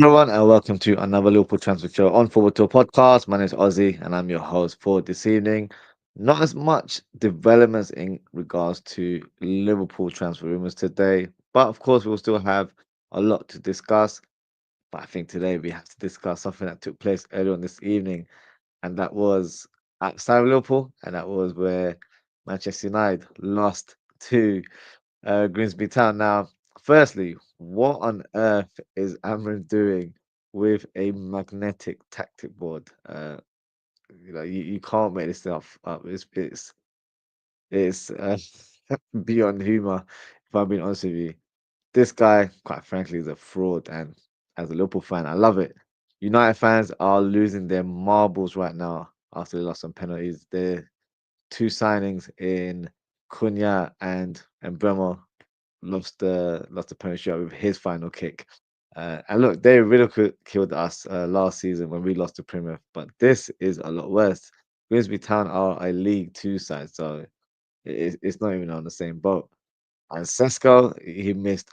Everyone, and welcome to another Liverpool transfer show on Forward to a podcast. My name is Ozzy, and I'm your host for this evening. Not as much developments in regards to Liverpool transfer rumors today, but of course, we'll still have a lot to discuss. But I think today we have to discuss something that took place earlier on this evening, and that was outside of Liverpool, and that was where Manchester United lost to Grimsby Town. Now, firstly, what on earth is Amrin doing with a magnetic tactic board? You can't make this stuff up. It's beyond humor. If I'm being honest with you, this guy, quite frankly, is a fraud. And as a Liverpool fan, I love it. United fans are losing their marbles right now after they lost on penalties. Their two signings in Cunha and Bremer lost the penalty shot with his final kick. And look, they ridiculed us last season when we lost to Plymouth, but this is a lot worse. Grimsby Town are a League Two side, so it's not even on the same boat. And Sesko, he missed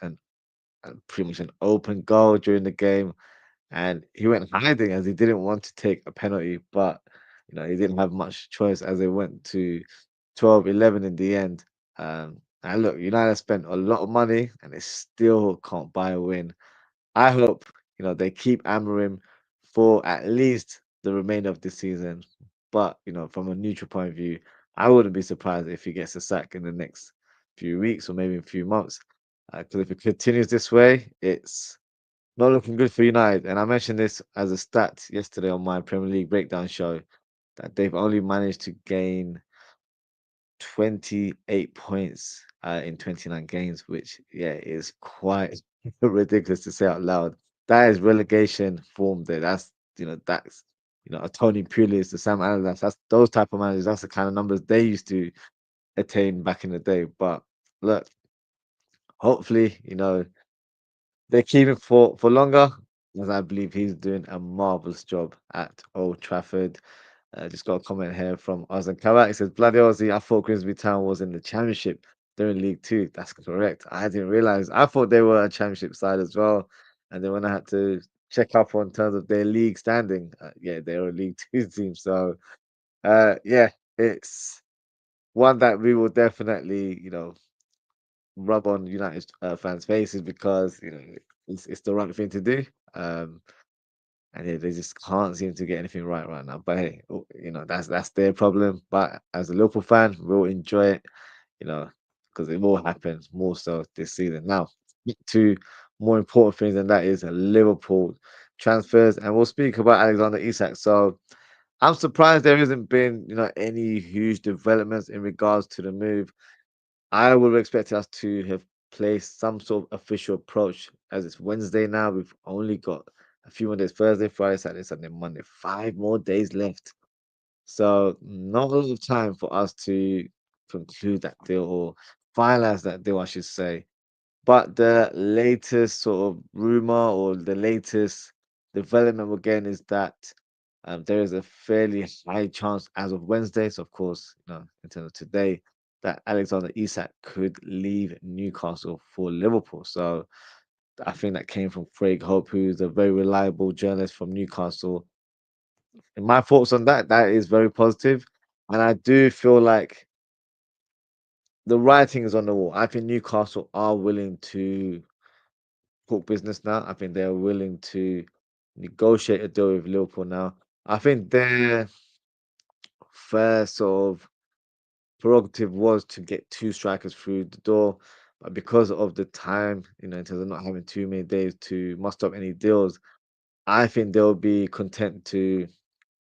pretty much an open goal during the game, and he went hiding as he didn't want to take a penalty, but he didn't have much choice as they went to 12-11 in the end. And look, United spent a lot of money and they still can't buy a win. I hope they keep Amorim for at least the remainder of the season. But from a neutral point of view, I wouldn't be surprised if he gets a sack in the next few weeks or maybe a few months. Because if it continues this way, it's not looking good for United. And I mentioned this as a stat yesterday on my Premier League breakdown show that they've only managed to gain 28 points in 29 games, which is quite ridiculous to say out loud. That is relegation form there. That's a Tony Pulis, the Sam Allardyce. That's those type of managers. That's the kind of numbers they used to attain back in the day. But look, hopefully, they keep him for longer, as I believe he's doing a marvelous job at Old Trafford. Just got a comment here from Ozan Kawak. He says, Bloody Aussie, I thought Grimsby Town was in the Championship. They're in League Two. That's correct. I didn't realize. I thought they were a Championship side as well. And then when I had to check up on terms of their league standing, yeah, they're a League Two team. So, yeah, it's one that we will definitely, rub on United fans' faces because, it's the right thing to do. Um, and yeah, they just can't seem to get anything right now. But hey, that's their problem. But as a Liverpool fan, we'll enjoy it, you know, because it will happen more so this season. Now, to more important things than that is Liverpool transfers, and we'll speak about Alexander Isak. So I'm surprised there hasn't been, any huge developments in regards to the move. I would have expected us to have placed some sort of official approach as it's Wednesday now. We've only got a few more days Thursday, Friday, Saturday, Sunday, Monday, 5 more days left. So, not a lot of time for us to conclude that deal or finalize that deal, I should say. But the latest sort of rumor or the latest development we're getting is that there is a fairly high chance as of Wednesday, so of course, in terms of today, that Alexander Isak could leave Newcastle for Liverpool. So I think that came from Craig Hope, who's a very reliable journalist from Newcastle. And my thoughts on that is very positive. And I do feel like the writing is on the wall. I think Newcastle are willing to talk business now. I think they're willing to negotiate a deal with Liverpool now. I think their first sort of prerogative was to get two strikers through the door, but because of the time, in terms of not having too many days to muster up any deals, I think they'll be content to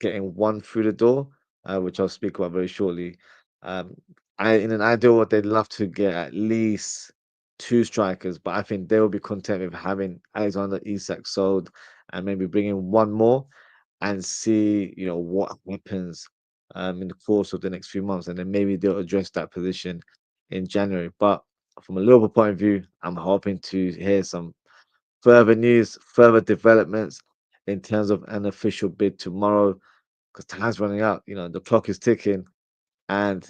getting one through the door, which I'll speak about very shortly. Um, in an ideal world, they'd love to get at least two strikers, but I think they will be content with having Alexander Isak sold and maybe bringing one more and see, what happens in the course of the next few months, and then maybe they'll address that position in January. But from a Liverpool point of view, I'm hoping to hear some further news, further developments in terms of an official bid tomorrow because time's running out. The clock is ticking, and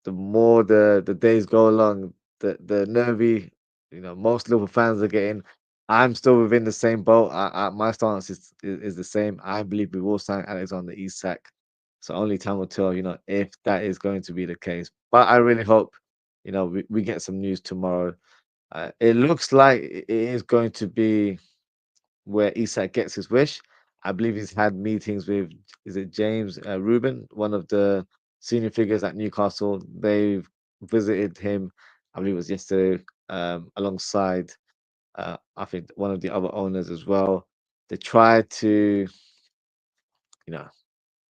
the more the days go along, the nervy, most Liverpool fans are getting. I'm still within the same boat. My stance is the same. I believe we will sign Alexander Isak. So only time will tell, if that is going to be the case. But I really hope, we get some news tomorrow. It looks like it is going to be where Isak gets his wish. I believe he's had meetings with, is it James Rubin, one of the senior figures at Newcastle. They've visited him, I believe it was yesterday, alongside, I think, one of the other owners as well. They tried to, you know,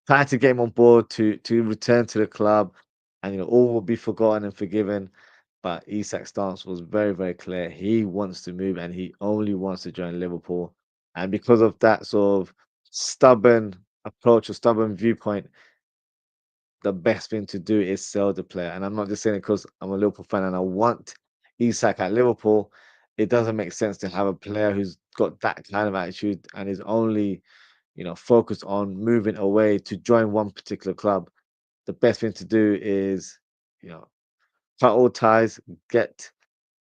try to get him on board to return to the club, and all will be forgotten and forgiven. But Isak's stance was very, very clear. He wants to move and he only wants to join Liverpool. And because of that sort of stubborn approach or stubborn viewpoint, the best thing to do is sell the player. And I'm not just saying it because I'm a Liverpool fan and I want Isak at Liverpool. It doesn't make sense to have a player who's got that kind of attitude and is only, focused on moving away to join one particular club. The best thing to do is, you know, cut all ties, get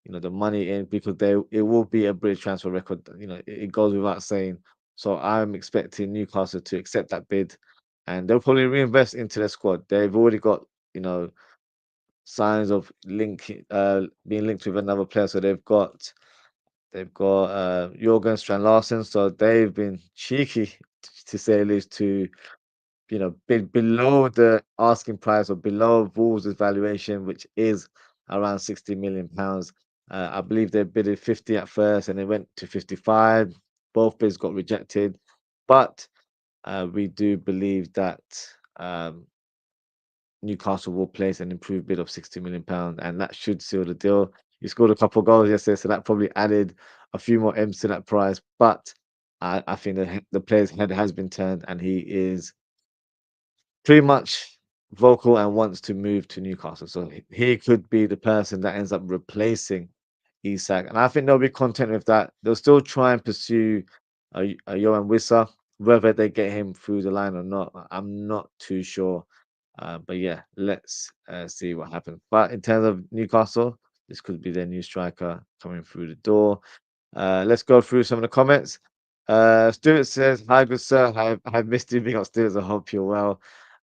the money in because it will be a British transfer record. It goes without saying. So I'm expecting Newcastle to accept that bid, and they'll probably reinvest into their squad. They've already got you know signs of being linked with another player. So they've got Jorgen Strand Larsen. So they've been cheeky to say at least to bid below the asking price or below Wolves' valuation, which is around £60 million. I believe they bidded 50 at first and they went to 55. Both bids got rejected, but we do believe that um, Newcastle will place an improved bid of £60 million, and that should seal the deal. He scored a couple of goals yesterday, so that probably added a few more M's to that price. But I think the player's head has been turned, and he is pretty much vocal and wants to move to Newcastle. So he could be the person that ends up replacing Isak. And I think they'll be content with that. They'll still try and pursue a Johan Wissa, whether they get him through the line or not. I'm not too sure. But yeah, let's see what happens. But in terms of Newcastle, this could be their new striker coming through the door. Let's go through some of the comments. Stuart says, "Hi, good sir. I've missed you. Big up, Stuart. I hope you're well."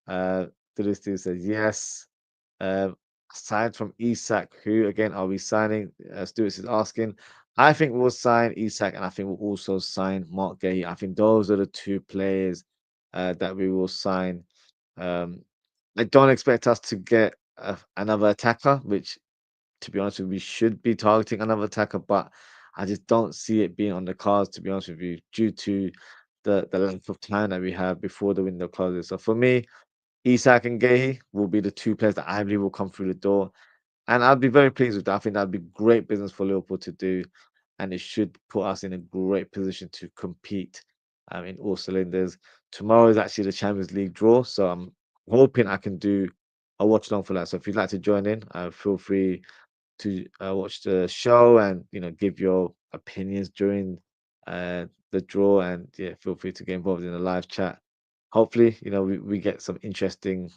Uh, Steve says, "Yes." Aside from Isak, who again are we signing? Stuart is asking. I think we'll sign Isak, and I think we'll also sign Marc Guehi. I think those are the two players that we will sign. Um, I don't expect us to get another attacker, which, to be honest with you, we should be targeting another attacker, but I just don't see it being on the cards, to be honest with you, due to the length of time that we have before the window closes. So for me, Isak and Guehi will be the two players that I believe will come through the door. And I'd be very pleased with that. I think that'd be great business for Liverpool to do. And it should put us in a great position to compete in all cylinders. Tomorrow is actually the Champions League draw. So I'm hoping I can do a watch along for that. So if you'd like to join in, feel free to watch the show and give your opinions during the draw, and yeah, feel free to get involved in the live chat. Hopefully, we get some interesting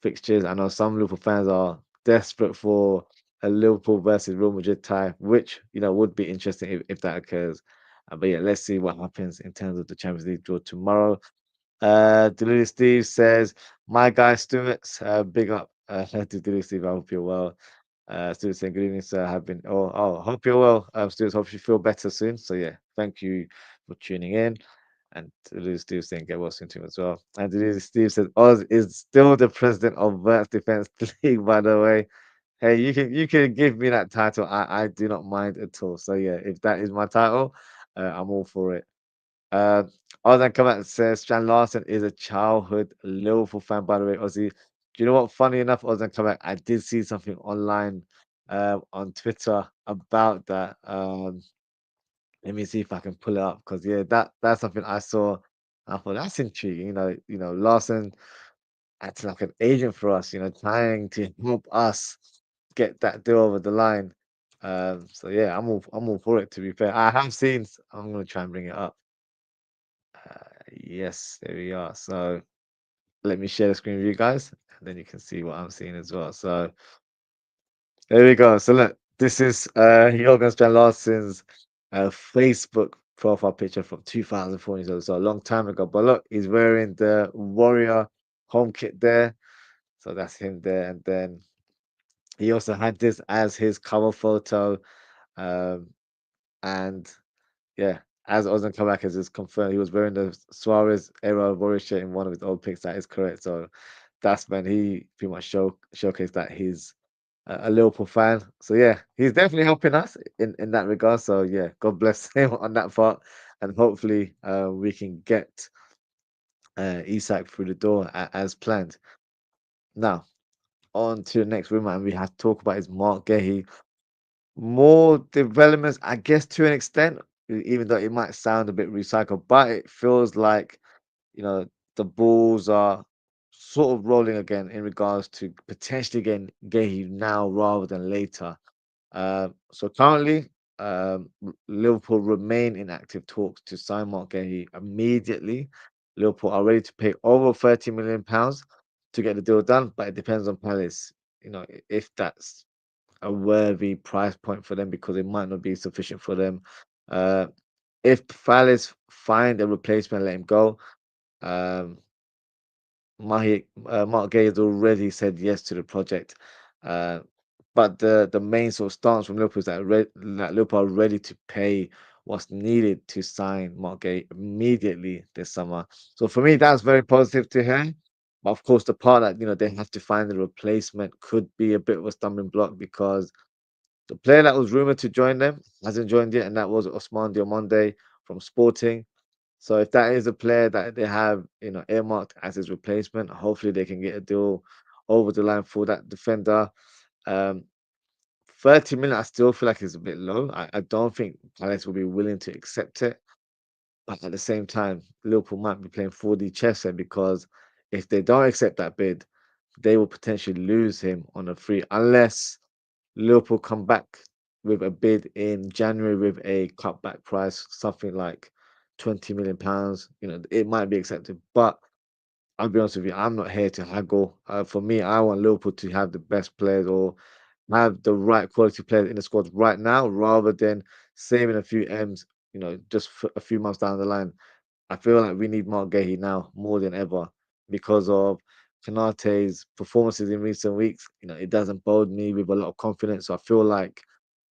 fixtures. I know some Liverpool fans are desperate for a Liverpool versus Real Madrid tie, which would be interesting if that occurs. But yeah, let's see what happens in terms of the Champions League draw tomorrow. Delulu Steve says, "My guy Stuart, big up to Delulu Steve. I hope you're well." Stuart saying, "Good evening, sir. Have been hope you're well. Stuart, hope you feel better soon." So yeah, thank you for tuning in. And Delulu Steve saying, "Get well soon to him as well." And Delulu Steve says, "Oz is still the president of Verts Defense League, by the way." Hey, you can give me that title. I do not mind at all. So yeah, if that is my title, I'm all for it. Uh, Ozan come out and says Stan Larson is a childhood Liverpool fan, by the way, Ozzy. Do you know what? Funny enough, Ozan come out, I did see something online on Twitter about that. Let me see if I can pull it up because yeah, that's something I saw. I thought that's intriguing. Larson acting like an agent for us. Trying to help us get that deal over the line. So yeah, I'm all for it. To be fair, I have seen. I'm gonna try and bring it up. Yes, there we are. So let me share the screen with you guys, and then you can see what I'm seeing as well. So there we go. So look, this is Jorgen Strand Larsen's a Facebook profile picture from 2014, so a long time ago. But look, he's wearing the Warrior home kit there, so that's him there. And then he also had this as his cover photo, um, and yeah, as Ozan Kabak has just confirmed, he was wearing the Suarez era Warrior shirt in one of his old pics. That is correct. So that's when he pretty much showcased that he's a Liverpool fan. So yeah, he's definitely helping us in that regard. So yeah, God bless him on that part, and hopefully we can get Isak through the door as planned. Now on to the next rumor, and we have to talk about is Marc Guehi. More developments, I guess, to an extent, even though it might sound a bit recycled, but it feels like you know, the balls are sort of rolling again in regards to potentially getting Guehi now rather than later. So currently, Liverpool remain in active talks to sign Marc Guehi immediately. Liverpool are ready to pay over £30 million to get the deal done, but it depends on Palace. If that's a worthy price point for them because it might not be sufficient for them. Uh, if Palace find a replacement, let him go. Um, Mark Gay has already said yes to the project, uh, but the main sort of stance from Liverpool is that Liverpool are ready to pay what's needed to sign Mark Gay immediately this summer. So for me, that's very positive to hear. But of course, the part that they have to find the replacement could be a bit of a stumbling block because the player that was rumored to join them hasn't joined yet, and that was Osman Diomande from Sporting. So if that is a player that they have, earmarked as his replacement, hopefully they can get a deal over the line for that defender. Um, 30 million, I still feel like is a bit low. I don't think Palace will be willing to accept it. But at the same time, Liverpool might be playing 4D chess here because if they don't accept that bid, they will potentially lose him on a free unless Liverpool come back with a bid in January with a cutback price, something like £20 million. It might be accepted, but I'll be honest with you, I'm not here to haggle. For me, I want Liverpool to have the best players or have the right quality players in the squad right now, rather than saving a few M's, just for a few months down the line. I feel like we need Mark Guehi now more than ever because of Kanate's performances in recent weeks. It doesn't bode me with a lot of confidence. So I feel like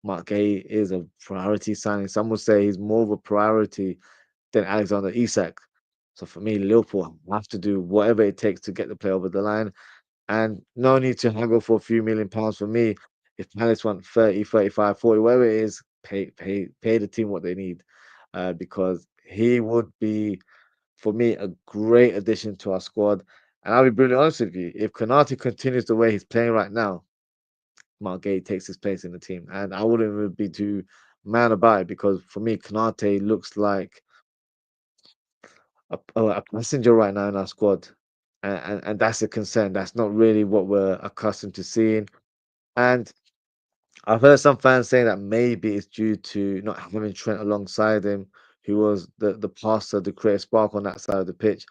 Mark Guehi is a priority signing. Some would say he's more of a priority than Alexander Isak. So for me, Liverpool have to do whatever it takes to get the play over the line. And no need to haggle for a few £1 million for me. If Palace want 30, 35, 40, whatever it is, pay the team what they need. Because he would be, for me, a great addition to our squad. And I'll be brutally honest with you, if Konate continues the way he's playing right now, Mark Gay takes his place in the team. And I wouldn't even be too mad about it because for me, Konate looks like a passenger right now in our squad. And that's a concern. That's not really what we're accustomed to seeing. And I've heard some fans saying that maybe it's due to not having Trent alongside him, who was the passer, the creative spark on that side of the pitch.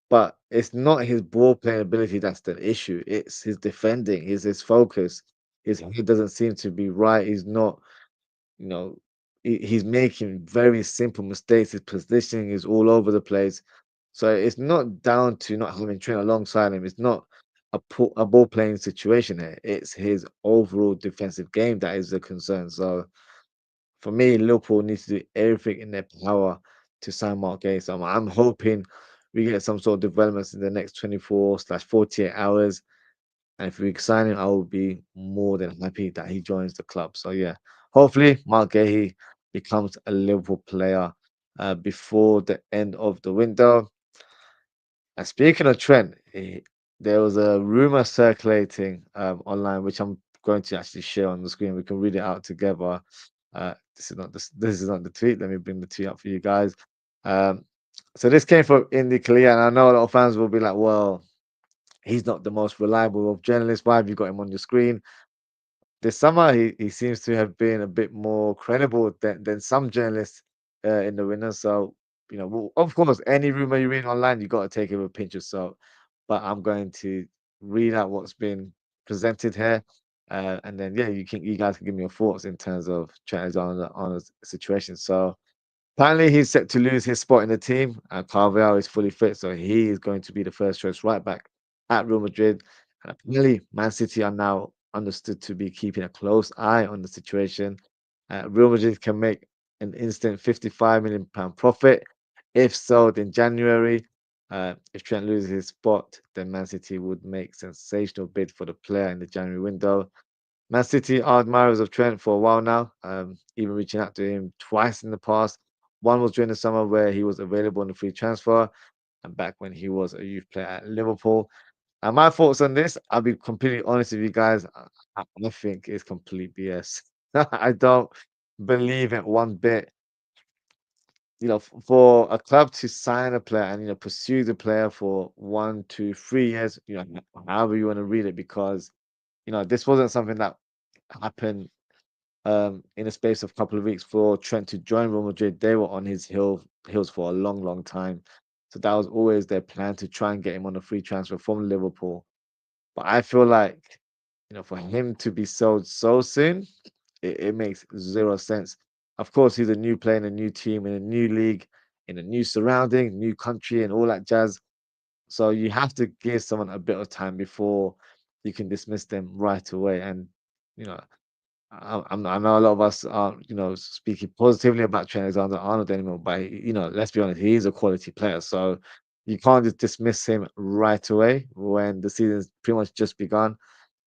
But it's not his ball playing ability that's the issue. It's his defending, his focus. His head doesn't seem to be right. He's not, you know, he's making very simple mistakes. His positioning is all over the place. So it's not down to not having Trent alongside him. It's not a ball playing situation here. It's his overall defensive game that is the concern. So for me, Liverpool needs to do everything in their power to sign Mark Guehi. So I'm hoping we get some sort of developments in the next 24/48 hours. And if we sign him, I will be more than happy that he joins the club. So yeah, hopefully Mark Guehi becomes a Liverpool player before the end of the window. And speaking of Trent, there was a rumor circulating online, which I'm going to actually share on the screen. We can read it out together. This is not the tweet. Let me bring the tweet up for you guys. Um, so this came from Indy Kalia, and I know a lot of fans will be like, "Well, he's not the most reliable of journalists. Why have you got him on your screen?" This summer, he seems to have been a bit more credible than some journalists in the winner. So, of course, any rumor you read online, you got to take it with a pinch of salt. But I'm going to read out what's been presented here. And then yeah, you guys can give me your thoughts in terms of Trent Alexander-Arnold's situation. So apparently, he's set to lose his spot in the team. Carvalho is fully fit, so he is going to be the first choice right back at Real Madrid. And apparently, Man City are now understood to be keeping a close eye on the situation. Real Madrid can make an instant £55 million profit. If sold in January, if Trent loses his spot, then Man City would make sensational bid for the player in the January window. Man City are admirers of Trent for a while now, even reaching out to him twice in the past. One was during the summer where he was available on the free transfer, and back when he was a youth player at Liverpool. And my thoughts on this, I'll be completely honest with you guys. I think it's complete BS. I don't believe it one bit. For a club to sign a player and pursue the player for 1 to 3 years, however you want to read it, because this wasn't something that happened in a space of a couple of weeks for Trent to join Real Madrid. They were on his heels for a long, long time. So that was always their plan to try and get him on a free transfer from Liverpool. But I feel like, for him to be sold so soon, it makes zero sense. Of course, he's a new player in a new team, in a new league, in a new surrounding, new country, and all that jazz. So you have to give someone a bit of time before you can dismiss them right away. And, you know, I know a lot of us are, speaking positively about Trent Alexander-Arnold anymore, but let's be honest, he is a quality player. So you can't just dismiss him right away when the season's pretty much just begun.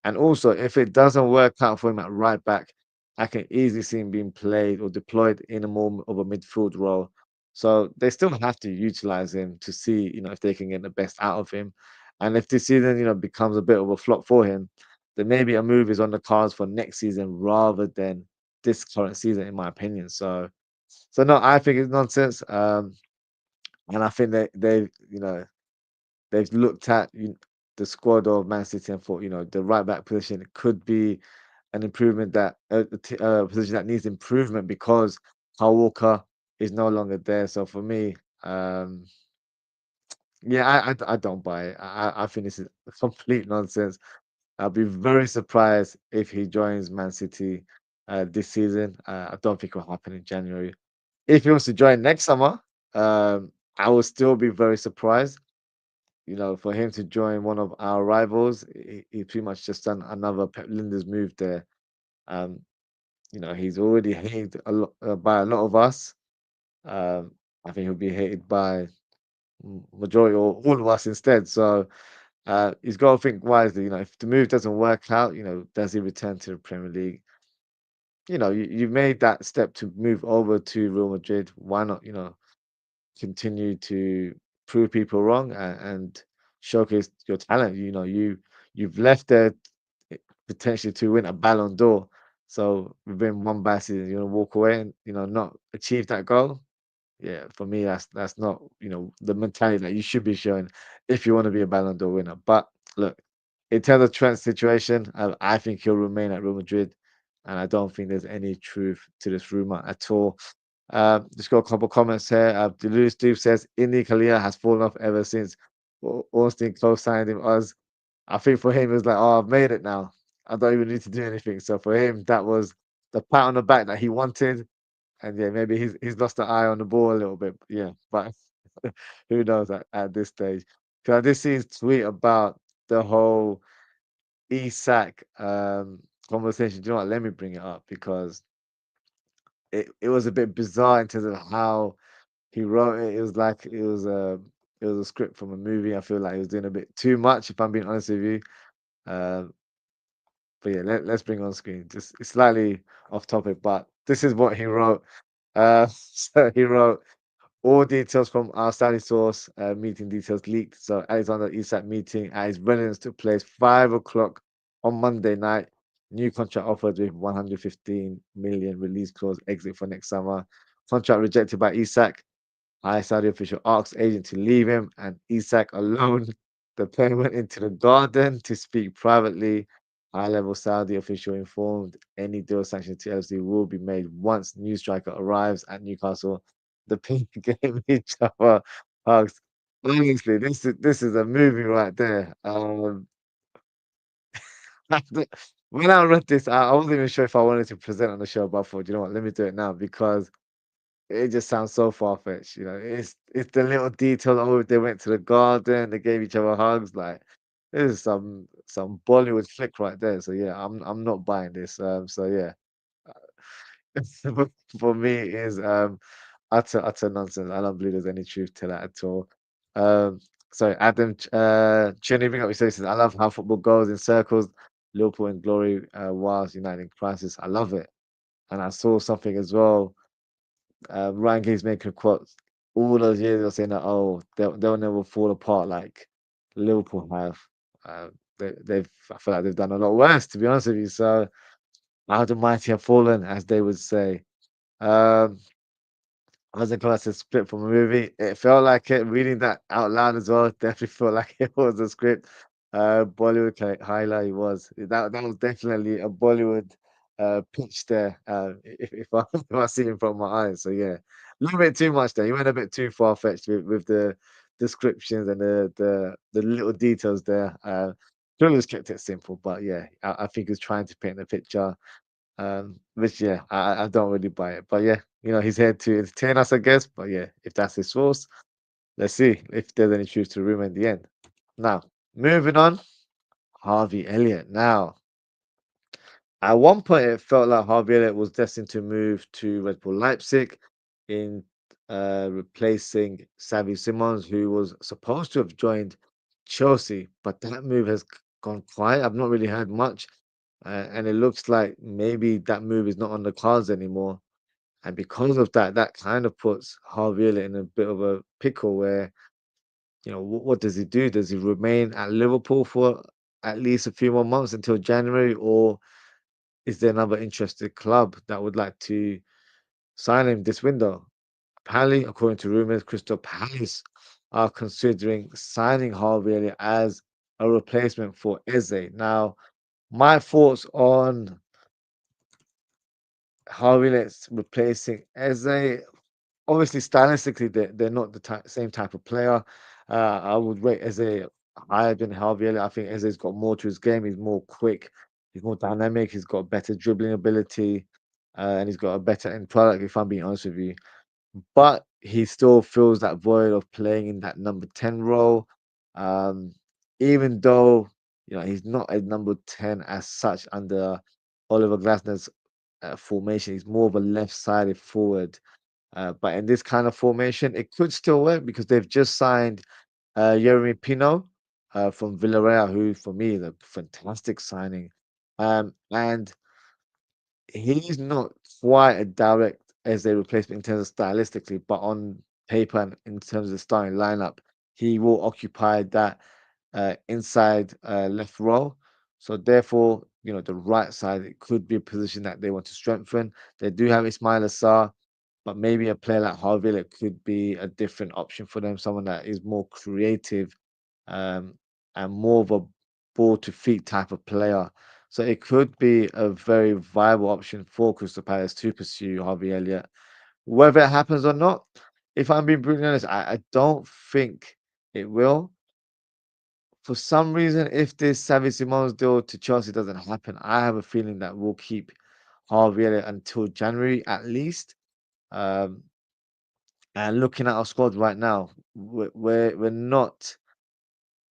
And also, if it doesn't work out for him at right back, I can easily see him being played or deployed in a more of a midfield role. So they still have to utilize him to see, if they can get the best out of him. And if this season, becomes a bit of a flop for him, then maybe a move is on the cards for next season rather than this current season, in my opinion. So no, I think it's nonsense. And I think they've looked at the squad of Man City and thought, the right back position could be an improvement that a position that needs improvement because Kyle Walker is no longer there. So for me, yeah, I don't buy it. I think this is complete nonsense. I'll be very surprised if he joins Man City this season. I don't think it will happen in January. If he wants to join next summer, I will still be very surprised. For him to join one of our rivals, he pretty much just done another Pep Linders move there. Um, he's already hated a lot by a lot of us. I think he'll be hated by majority or all of us instead. So he's got to think wisely. If the move doesn't work out, does he return to the Premier League? You've made that step to move over to Real Madrid. Why not, continue to prove people wrong and showcase your talent? You've left there potentially to win a Ballon d'Or. So within one bad season, you're gonna walk away and not achieve that goal. Yeah, for me, that's not the mentality that you should be showing if you want to be a Ballon d'Or winner. But look, in terms of Trent's situation, I think he'll remain at Real Madrid, and I don't think there's any truth to this rumor at all. Just got a couple comments here. Deleuze Steve says Indy Kalia has fallen off ever since Austin co-signed him. I think for him it was like, oh, I've made it now. I don't even need to do anything. So for him, that was the pat on the back that he wanted. And yeah, maybe he's lost the eye on the ball a little bit. Yeah, but who knows at this stage? Because I did see his tweet about the whole Isak conversation. Do you know what? Let me bring it up because it was a bit bizarre in terms of how he wrote it. It was like it was a script from a movie. I feel like he was doing a bit too much, if I'm being honest with you. Um, but yeah, let's bring on screen. Just it's slightly off topic, but this is what he wrote. So he wrote all details from our Saudi source. Meeting details leaked. So Alexander Isak meeting at his residence took place 5 o'clock on Monday night. New contract offered with 115 million release clause. Exit for next summer. Contract rejected by Isak. High Saudi official asked agent to leave him and Isak alone. The plane went into the garden to speak privately. High-level Saudi official informed any deal sanctioned to LFC will be made once new striker arrives at Newcastle. The pair gave each other hugs. Honestly, this is a movie right there. when I read this, I wasn't even sure if I wanted to present on the show, but I thought, you know what, let me do it now because it just sounds so far-fetched, you know. It's the little details. Oh, they went to the garden, they gave each other hugs. Like this is some Bollywood flick right there. So yeah, I'm not buying this. So yeah, for me is utter nonsense. I don't believe there's any truth to that at all. Um, sorry, Adam Chinny, up says, I love how football goes in circles. Liverpool in glory, whilst United in crisis. I love it. And I saw something as well. Ryan Giggs making quotes all those years of saying that, oh, they'll never fall apart like Liverpool have. They've I feel like they've done a lot worse, to be honest with you. So how the mighty have fallen, as they would say. Um, as a classic split from a movie, it felt like it. Reading that out loud as well, definitely felt like it was a script. Bollywood highlight was that was definitely a Bollywood pitch there. If I if I see it from my eyes, so yeah, a little bit too much there. You went a bit too far fetched with the descriptions and the little details there. Could have just kept it simple, but yeah, I think he's trying to paint the picture. Which yeah, I don't really buy it. But yeah, you know, he's here to entertain us, I guess. But yeah, if that's his source, let's see if there's any truth to the rumor in the end. Now, moving on, Harvey Elliott. Now, at one point, it felt like Harvey Elliott was destined to move to Red Bull Leipzig in replacing Xavi Simons, who was supposed to have joined Chelsea, but that move has gone quiet. I've not really heard much, and it looks like maybe that move is not on the cards anymore. And because of that, that kind of puts Harvey Elliott in a bit of a pickle where, you know, what does he do? Does he remain at Liverpool for at least a few more months until January, or is there another interested club that would like to sign him this window? Apparently, according to rumors, Crystal Palace are considering signing Harvey Elliott as a replacement for Eze. Now, my thoughts on Harvey Elliott's replacing Eze. Obviously, stylistically, they're not the same type of player. I would rate Eze higher than Harvey Elliott. I think Eze's got more to his game. He's more quick. He's more dynamic. He's got better dribbling ability, and he's got a better end product. If I'm being honest with you, but he still fills that void of playing in that number 10 role. Um, Even though you know he's not a number 10 as such under Oliver Glasner's formation, he's more of a left-sided forward, but in this kind of formation, it could still work because they've just signed Yeremy Pino from Villarreal, who for me is a fantastic signing. And he's not quite a direct as a replacement in terms of stylistically, but on paper and in terms of the starting lineup, he will occupy that inside left role. So therefore, you know, the right side, it could be a position that they want to strengthen. They do have Ismail Assar, but maybe a player like Harville could be a different option for them, someone that is more creative um, and more of a ball to feet type of player. So it could be a very viable option for Crystal Palace to pursue Harvey Elliott. Whether it happens or not, if I'm being brutally honest, I don't think it will. For some reason, if this Xavi Simons deal to Chelsea doesn't happen, I have a feeling that we'll keep Harvey Elliott until January at least. Um, and looking at our squad right now, we're not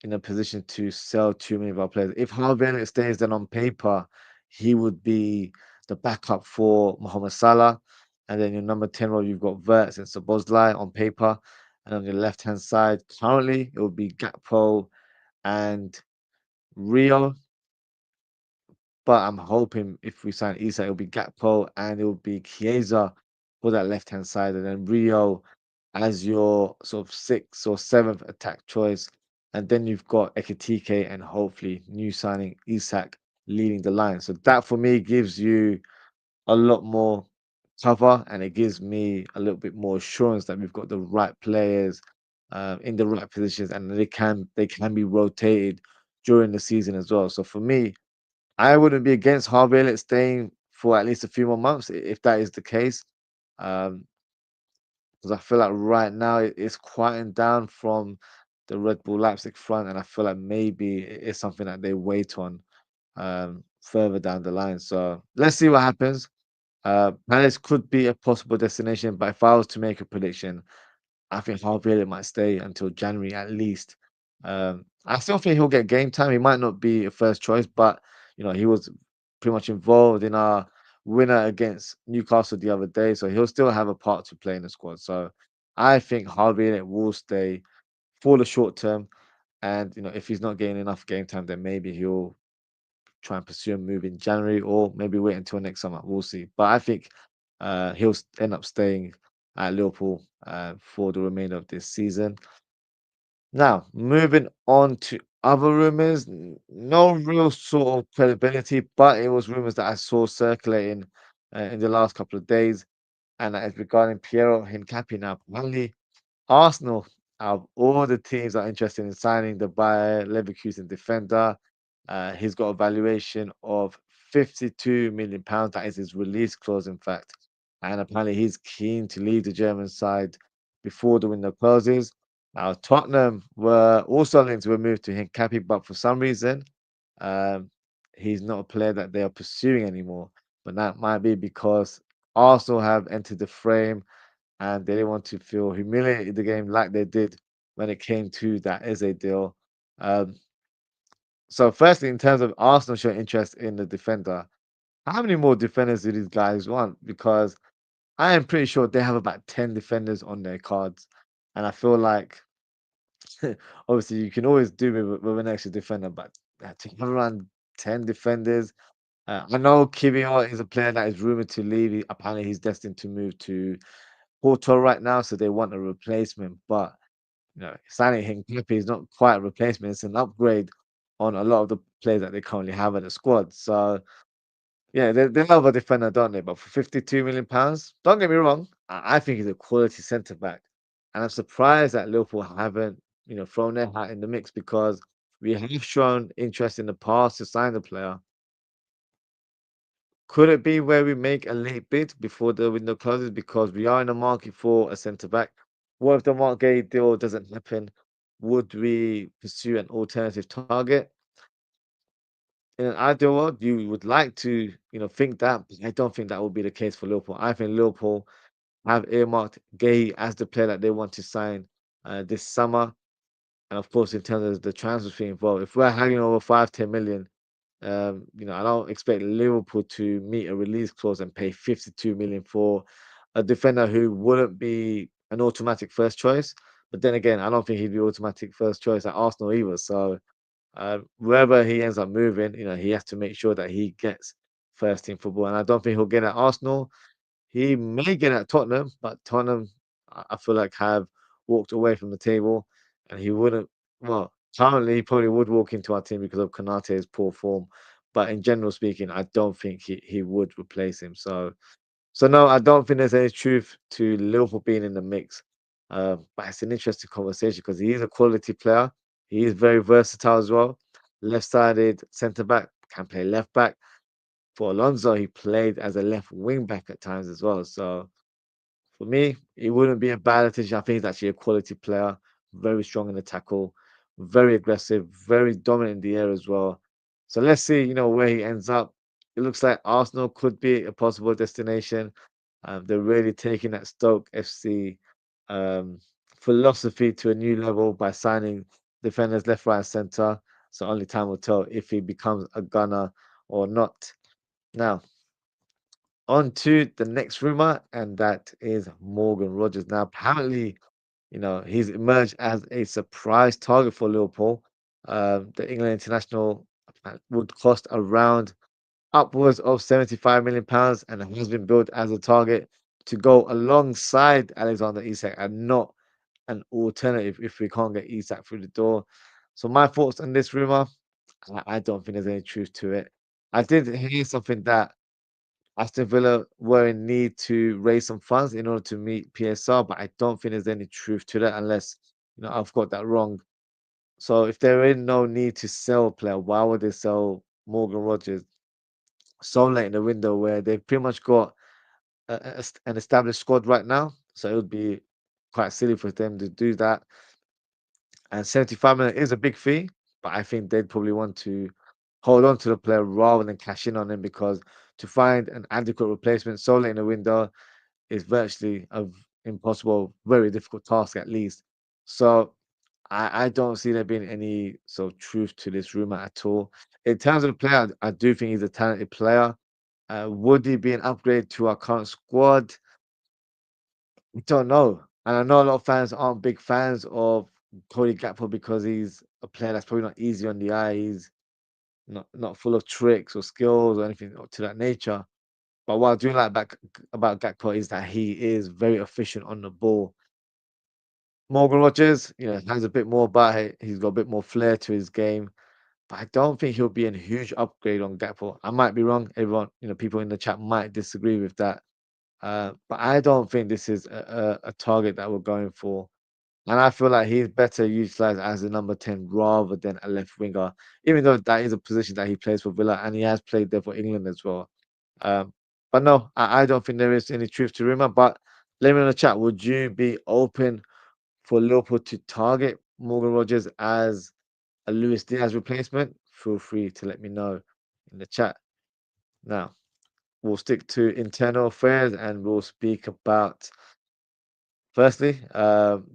in a position to sell too many of our players. If Harvey Elliott stays, then on paper, he would be the backup for Mohamed Salah. And then your number 10 role, you've got Verts and Sabozlai on paper. And on your left hand side, currently, it would be Gakpo and Rio. But I'm hoping if we sign Isak, it'll be Gakpo and it'll be Chiesa for that left hand side. And then Rio as your sort of sixth or seventh attack choice. And then you've got Ekitike and hopefully new signing Isak leading the line. So that for me gives you a lot more cover and it gives me a little bit more assurance that we've got the right players in the right positions and they can be rotated during the season as well. So for me, I wouldn't be against Harvey Elliott staying for at least a few more months if that is the case. Um, because I feel like right now it's quieting down from the Red Bull Leipzig front, and I feel like maybe it is something that they wait on further down the line. So let's see what happens. Palace could be a possible destination, but if I was to make a prediction, I think Harvey Elliott might stay until January at least. I still think he'll get game time. He might not be a first choice, but he was pretty much involved in our winner against Newcastle the other day, so he'll still have a part to play in the squad. So I think Harvey Elliott will stay for the short term, and if he's not getting enough game time, then maybe he'll try and pursue a move in January, or maybe wait until next summer. We'll see. But I think he'll end up staying at Liverpool for the remainder of this season. Now, moving on to other rumors, no real sort of credibility, but it was rumors that I saw circulating in the last couple of days, and that is regarding Piero Hincapié. Now, apparently, Arsenal, out of all the teams that are interested in signing the Bayer Leverkusen defender, he's got a valuation of £52 million. That is his release clause, in fact. And apparently, he's keen to leave the German side before the window closes. Now, Tottenham were also linked to a move to Hincapié, but for some reason, um, he's not a player that they are pursuing anymore. But that might be because Arsenal have entered the frame and they didn't want to feel humiliated in the game like they did when it came to that Eze deal. Um, so, firstly, in terms of Arsenal showing interest in the defender, how many more defenders do these guys want? Because I am pretty sure they have about 10 defenders on their cards. And I feel like, obviously, you can always do with an extra defender, but to have around 10 defenders, I know Kivio is a player that is rumored to leave. Apparently, he's destined to move to Porto right now, so they want a replacement. But signing Hincapié is not quite a replacement; it's an upgrade on a lot of the players that they currently have in the squad. So yeah, they love a defender, don't they? But for £52 million, don't get me wrong, I think he's a quality centre back, and I'm surprised that Liverpool haven't thrown their hat in the mix because we have shown interest in the past to sign the player. Could it be where we make a late bid before the window closes because we are in the market for a centre back? What if the Marc Guehi deal doesn't happen? Would we pursue an alternative target? In an ideal world, you would like to, think that, but I don't think that will be the case for Liverpool. I think Liverpool have earmarked Guehi as the player that they want to sign this summer. And of course, in terms of the transfer fee involved, if we're hanging over 5-10 million, I don't expect Liverpool to meet a release clause and pay 52 million for a defender who wouldn't be an automatic first choice. But then again, I don't think he'd be automatic first choice at Arsenal either. So wherever he ends up moving, he has to make sure that he gets first team football. And I don't think he'll get at Arsenal. He may get at Tottenham, but Tottenham, I feel like, have walked away from the table, and he wouldn't. Well, currently, he probably would walk into our team because of Konate's poor form. But in general speaking, I don't think he would replace him. So no, I don't think there's any truth to Liverpool being in the mix. But it's an interesting conversation because he is a quality player. He is very versatile as well. Left-sided centre back, can play left back. For Alonso, he played as a left wing back at times as well. So for me, it wouldn't be a bad addition. I think he's actually a quality player, very strong in the tackle, very aggressive, very dominant in the air as well. So let's see, where he ends up. It looks like Arsenal could be a possible destination. They're really taking that Stoke FC um, philosophy to a new level by signing defenders left, right, and centre. So only time will tell if he becomes a gunner or not. Now, on to the next rumor, and that is Morgan Rogers. Now, apparently, he's emerged as a surprise target for Liverpool. The England international would cost around upwards of £75 million and has been built as a target to go alongside Alexander Isak and not an alternative if we can't get Isak through the door. So, my thoughts on this rumor, I don't think there's any truth to it. I did hear something that Aston Villa were in need to raise some funds in order to meet PSR, but I don't think there's any truth to that unless I've got that wrong. So if there is no need to sell a player, why would they sell Morgan Rogers so late in the window where they've pretty much got an established squad right now? So it would be quite silly for them to do that. And 75 million is a big fee, but I think they'd probably want to hold on to the player rather than cash in on him, because to find an adequate replacement so late in the window is virtually a impossible, very difficult task at least. So I don't see there being any sort of truth to this rumor at all. In terms of the player, I do think he's a talented player. Would he be an upgrade to our current squad? I don't know. And I know a lot of fans aren't big fans of Cody Gakpo because he's a player that's probably not easy on the eye. He's not full of tricks or skills or anything to that nature. But what I do like about Gakpo is that he is very efficient on the ball. Morgan Rogers, has a bit more about it. He's got a bit more flair to his game, but I don't think he'll be a huge upgrade on Gakpo. I might be wrong. Everyone, people in the chat might disagree with that. But I don't think this is a target that we're going for. And I feel like he's better utilized as a number 10 rather than a left winger, even though that is a position that he plays for Villa and he has played there for England as well. Um, but no, I don't think there is any truth to rumor. But let me know in the chat, would you be open for Liverpool to target Morgan Rogers as a Luis Diaz replacement? Feel free to let me know in the chat. Now, we'll stick to internal affairs and we'll speak about, firstly,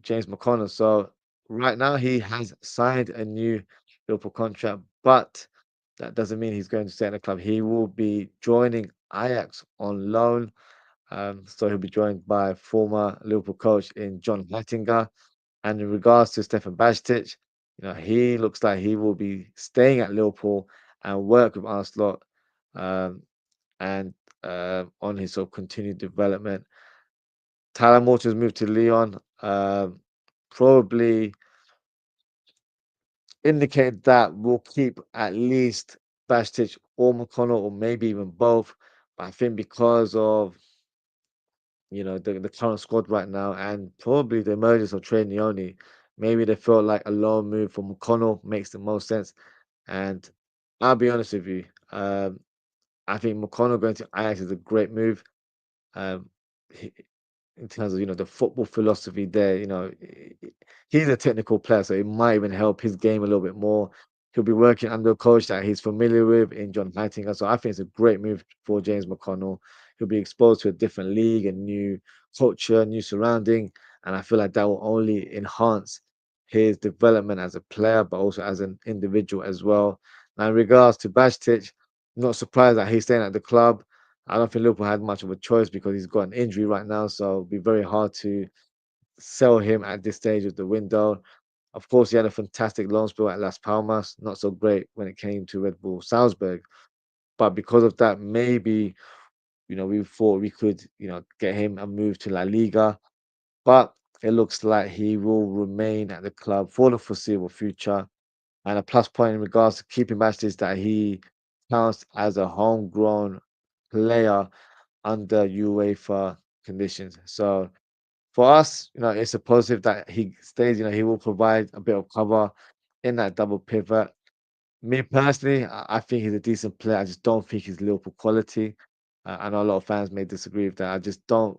James McConnell. So right now he has signed a new Liverpool contract, but that doesn't mean he's going to stay in the club. He will be joining Ajax on loan. So he'll be joined by former Liverpool coach in John Heitinga. And in regards to Stefan Bajtic, he looks like he will be staying at Liverpool and work with Arne Slot, um, and on his sort of continued development. Tyler Morton's moved to Lyon, probably indicate that we'll keep at least Bajtic or McConnell, or maybe even both. But I think because of the current squad right now, and probably the emergence of Trey Neone, maybe they felt like a low move for McConnell makes the most sense. And I'll be honest with you, I think McConnell going to Ajax is a great move. Um, he, in terms of the football philosophy there, he's a technical player, so it might even help his game a little bit more. He'll be working under a coach that he's familiar with in John Heitinga, so I think it's a great move for James McConnell. He'll be exposed to a different league, a new culture, new surrounding, and I feel like that will only enhance his development as a player, but also as an individual as well. Now, in regards to Bajtic, not surprised that he's staying at the club. I don't think Liverpool had much of a choice because he's got an injury right now, so it'll be very hard to sell him at this stage of the window. Of course, he had a fantastic loan spell at Las Palmas, not so great when it came to Red Bull Salzburg. But because of that, maybe, we thought we could, get him a move to La Liga. But it looks like he will remain at the club for the foreseeable future. And a plus point in regards to keeping match is that he counts as a homegrown player under UEFA conditions. So for us, it's a positive that he stays. He will provide a bit of cover in that double pivot. Me personally, I think he's a decent player. I just don't think he's Liverpool quality. I know a lot of fans may disagree with that. I just don't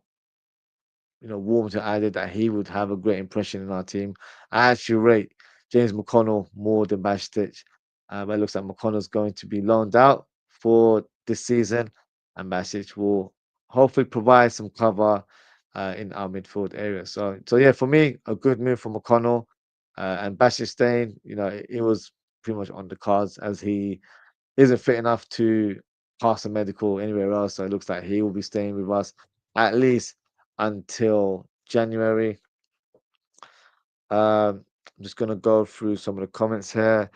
warm to idea that he would have a great impression in our team. I actually rate James McConnell more than Bajtic. But it looks like McConnell's going to be loaned out for this season, and Bajtic will hopefully provide some cover in our midfield area. So yeah, for me, a good move for McConnell, and Bajtic staying. It was pretty much on the cards as he isn't fit enough to pass a medical anywhere else. So it looks like he will be staying with us at least until January. I'm just gonna go through some of the comments here.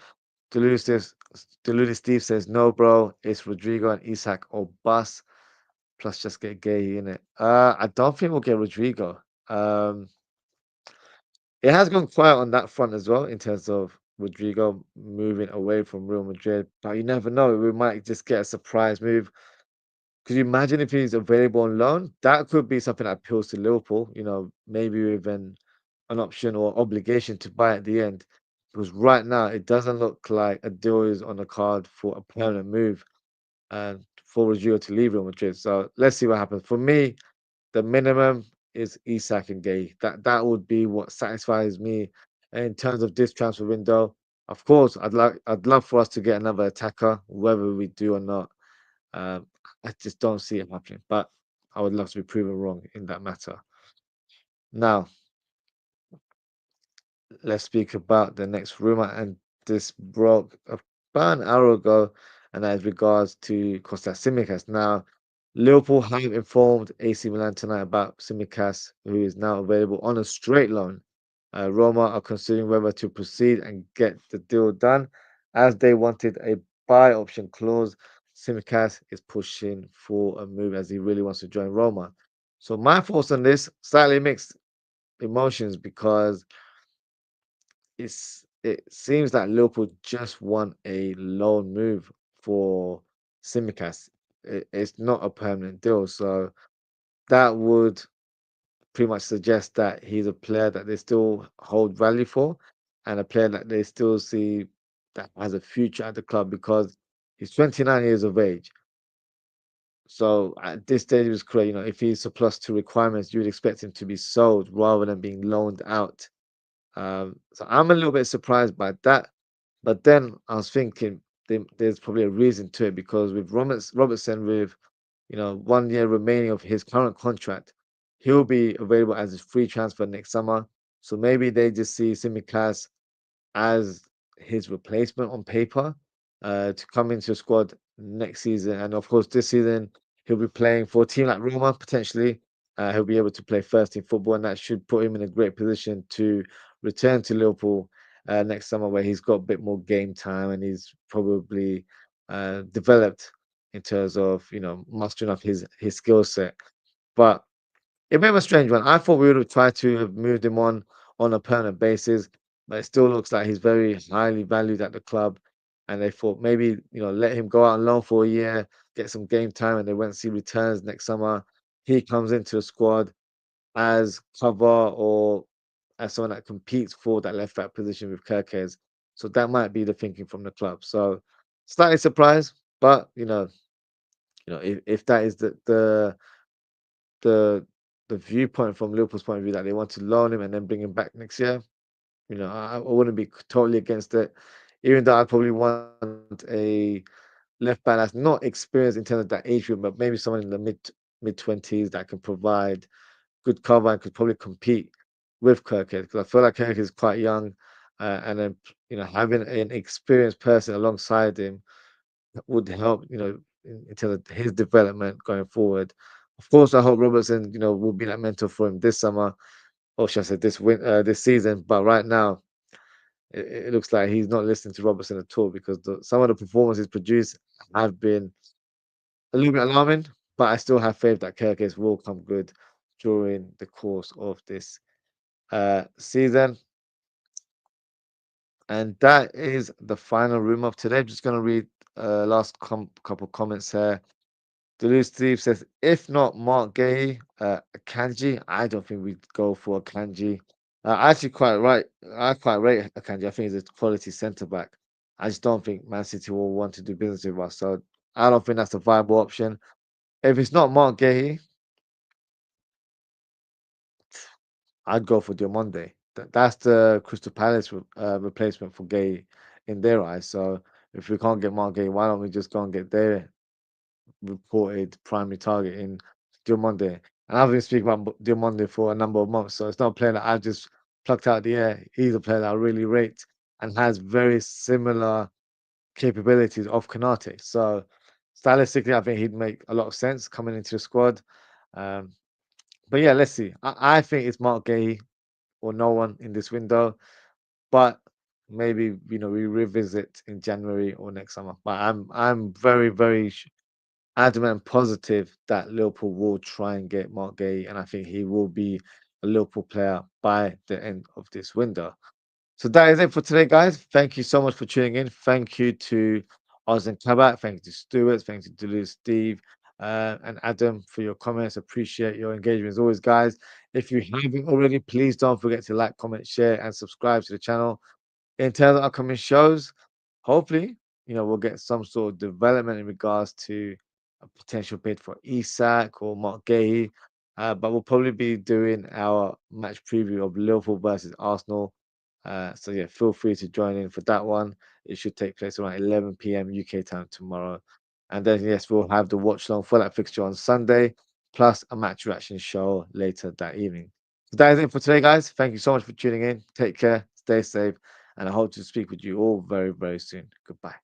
Deluded Steve, Deluded Steve says, "No, bro, it's Rodrigo and Isak or bus. Plus, just get Guehi in it." I don't think we'll get Rodrigo. Um, it has gone quiet on that front as well in terms of Rodrigo moving away from Real Madrid, but you never know. We might just get a surprise move. Could you imagine if he's available on loan? That could be something that appeals to Liverpool, maybe even an option or obligation to buy at the end. Because right now, it doesn't look like a deal is on the card for a permanent move and for Rodrigo to leave Real Madrid. So let's see what happens. For me, the minimum is Isak and Gay. That would be what satisfies me in terms of this transfer window. Of course, I'd love for us to get another attacker, whether we do or not. Um, I just don't see it happening, but I would love to be proven wrong in that matter. Now, let's speak about the next rumor, and this broke about an hour ago, and that is regards to Kostas Tsimikas. Now, Liverpool have informed AC Milan tonight about Tsimikas, who is now available on a straight loan. Roma are considering whether to proceed and get the deal done, as they wanted a buy option clause. Tsimikas is pushing for a move as he really wants to join Roma. So my thoughts on this slightly mixed emotions because it seems that Liverpool just want a loan move for Tsimikas. It's not a permanent deal, so that would pretty much suggest that he's a player that they still hold value for, and a player that they still see that has a future at the club because he's 29 years of age. So at this stage of his career, if he's surplus to requirements, you would expect him to be sold rather than being loaned out. So I'm a little bit surprised by that. But then I was thinking there's probably a reason to it because with Robertson, with 1 year remaining of his current contract, he'll be available as a free transfer next summer. So maybe they just see Simicast as his replacement on paper to come into the squad next season. And of course, this season he'll be playing for a team like Roma potentially. He'll be able to play first team football, and that should put him in a great position to return to Liverpool next summer, where he's got a bit more game time and he's probably developed in terms of mastering up his skill set. But a bit of a strange one. I thought we would have tried to have moved him on a permanent basis, but it still looks like he's very highly valued at the club. And they thought maybe, let him go out on loan for a year, get some game time, and they went to see returns next summer. He comes into the squad as cover or as someone that competes for that left back position with Kirkes. So that might be the thinking from the club. So slightly surprised, but if that is the the viewpoint from Liverpool's point of view that they want to loan him and then bring him back next year, I wouldn't be totally against it. Even though I'd probably want a left back that's not experienced in terms of that age group, but maybe someone in the mid 20s that can provide good cover and could probably compete with Kirkhead because I feel like Kirkhead is quite young, and then having an experienced person alongside him would help, in terms of his development going forward. Of course, I hope Robertson, will be that mentor for him this summer, or should I say this season. But right now, it looks like he's not listening to Robertson at all because some of the performances produced have been a little bit alarming. But I still have faith that Kirkes will come good during the course of this season. And that is the final room of today. I'm just going to read last couple comments here. Duluth Steve says, if not Marc Guehi, a Kanji, I don't think we'd go for a Kanji. I actually quite right. I quite rate a Kanji. I think he's a quality centre back. I just don't think Man City will want to do business with us. So I don't think that's a viable option. If it's not Marc Guehi, I'd go for Diomande. That's the Crystal Palace replacement for Guehi in their eyes. So if we can't get Marc Guehi, why don't we just go and get their reported primary target in Diomande. And I've been speaking about Diomande for a number of months, so it's not a player that I've just plucked out the air. He's a player that I really rate and has very similar capabilities of Kanate. So stylistically, I think he'd make a lot of sense coming into the squad. Um, but yeah, let's see. I think it's Mark Gay or no one in this window, but maybe we revisit in January or next summer. But I'm very adamant and positive that Liverpool will try and get Marc Guehi, and I think he will be a Liverpool player by the end of this window. So that is it for today, guys. Thank you so much for tuning in. Thank you to Oz and Kabak. Thank you to Stuart. Thank you to Duluth, Steve, and Adam for your comments. Appreciate your engagement as always, guys. If you haven't already, please don't forget to like, comment, share, and subscribe to the channel. In terms of upcoming shows, hopefully, we'll get some sort of development in regards to a potential bid for Isak or Marc Guehi. But we'll probably be doing our match preview of Liverpool versus Arsenal So yeah, feel free to join in for that one. It should take place around 11 p.m. UK time tomorrow. And then yes, we'll have the watch long for that fixture on Sunday, plus a match reaction show later that evening. So that is it for today, guys. Thank you so much for tuning in. Take care, stay safe, and I hope to speak with you all very, very soon. Goodbye.